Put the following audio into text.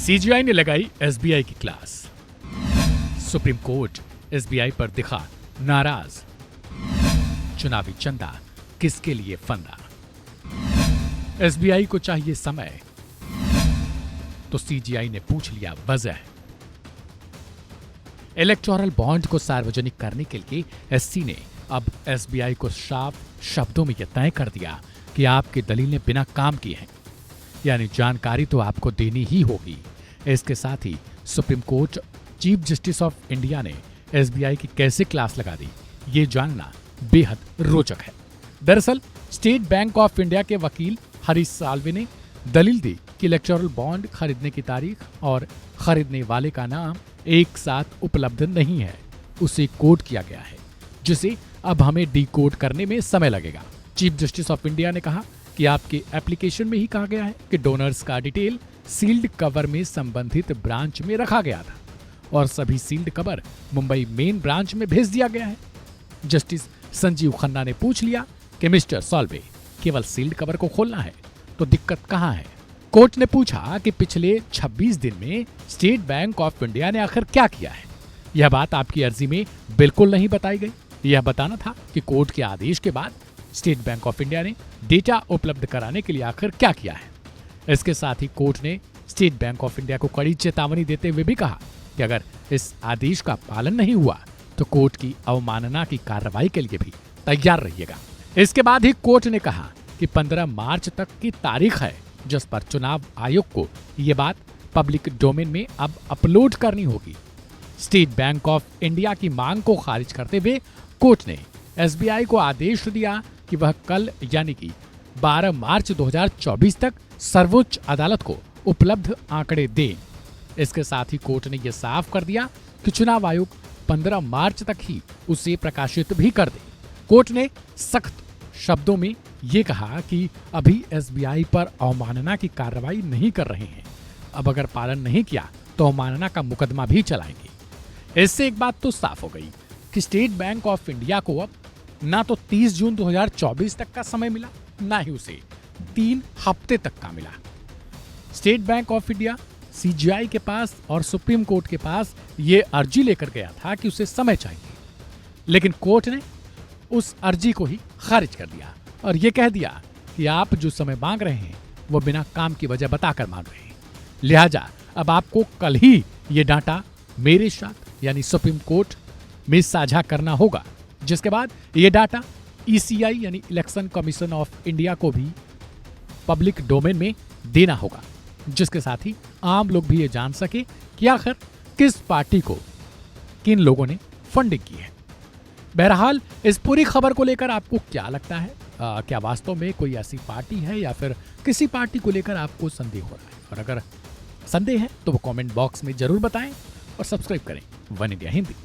CGI ने लगाई SBI की क्लास। सुप्रीम कोर्ट एसबीआई पर दिखा नाराज। चुनावी चंदा किसके लिए फंदा। एसबीआई को चाहिए समय तो सीजीआई ने पूछ लिया वजह। इलेक्टोरल बॉन्ड को सार्वजनिक करने के लिए एससी ने अब एसबीआई को साफ शब्दों में यह तय कर दिया कि आपकी दलीलें बिना काम किए हैं, यानी जानकारी तो आपको देनी ही होगी। इसके साथ ही supreme court chief justice of India ने एसबीआई की कैसे क्लास लगा दी, ये जानना बेहद रोचक है। दरअसल स्टेट बैंक ऑफ इंडिया के वकील हरीश साल्वे ने दलील दी कि इलेक्टोरल बॉन्ड खरीदने की तारीख और खरीदने वाले का नाम एक साथ उपलब्ध नहीं है, उसे कोड किया गया है, जिसे अब हमें डिकोड करने में समय लगेगा। चीफ जस्टिस ऑफ इंडिया ने कहा कि आपके एप्लीकेशन में ही कहा गया है कि डोनर्स का डिटेल सील्ड कवर में संबंधित ब्रांच में रखा गया था और सभी sealed cover Mumbai main branch में भेज दिया गया है। जस्टिस संजीव खन्ना ने पूछ लिया कि मिस्टर सॉल्वे, केवल सील्ड कवर को खोलना है तो दिक्कत कहां है। कोर्ट ने पूछा कि पिछले 26 दिन में स्टेट बैंक ऑफ इंडिया ने आखिर क्या किया है। यह बात आपकी अर्जी में बिल्कुल नहीं बताई गई। यह बताना था कि कोर्ट के आदेश के बाद स्टेट बैंक ऑफ इंडिया ने डेटा उपलब्ध कराने के लिए आखिर क्या किया है। इसके साथ ही कोर्ट ने स्टेट बैंक ऑफ इंडिया को कड़ी चेतावनी देते हुए भी कहा कि अगर इस आदेश का पालन नहीं हुआ तो कोर्ट की अवमानना की कार्रवाई के लिए भी तैयार रहिएगा। इसके बाद ही कोर्ट ने कहा कि 15 मार्च तक की तारीख है जिस पर चुनाव आयोग को ये बात पब्लिक डोमेन में अब अपलोड करनी होगी। स्टेट बैंक ऑफ इंडिया की मांग को खारिज करते हुए कोर्ट ने एसबीआई को आदेश दिया कि वह कल यानी कि 12 मार्च 2024 तक सर्वोच्च अदालत को उपलब्ध आंकड़े दे। इसके साथ ही कोर्ट ने यह साफ कर दिया कि चुनाव आयोग 15 मार्च तक ही उसे प्रकाशित भी कर दे। कोर्ट ने सख्त शब्दों में यह कहा कि अभी एसबीआई पर अवमानना की कार्रवाई नहीं कर रहे हैं, अब अगर पालन नहीं किया तो अवमानना का मुकदमा भी चलाएंगे। इससे एक बात तो साफ हो गई कि स्टेट बैंक ऑफ इंडिया को अब ना तो 30 जून 2024 तक का समय मिला, ना ही उसे 3 हफ्ते तक का मिला। State bank of India CGI के पास और सुप्रीम कोर्ट के पास यह अर्जी लेकर गया था कि उसे समय चाहिए, लेकिन कोर्ट ने उस अर्जी को ही खारिज कर दिया और यह कह दिया कि आप जो समय मांग रहे हैं वो बिना काम की वजह बताकर मांग रहे हैं, लिहाजा अब आपको कल ही ये डाटा मेरे साथ यानी सुप्रीम कोर्ट में साझा करना होगा, जिसके बाद ये डाटा ईसीआई यानी इलेक्शन कमीशन ऑफ इंडिया को भी पब्लिक डोमेन में देना होगा, जिसके साथ ही आम लोग भी ये जान सके कि आखिर किस पार्टी को किन लोगों ने फंडिंग की है। बहरहाल इस पूरी खबर को लेकर आपको क्या लगता है? क्या वास्तव में कोई ऐसी पार्टी है या फिर किसी पार्टी को लेकर आपको संदेह हो रहा है? और अगर संदेह है तो वो कमेंट बॉक्स में जरूर बताएं और सब्सक्राइब करें वन इंडिया हिंदी।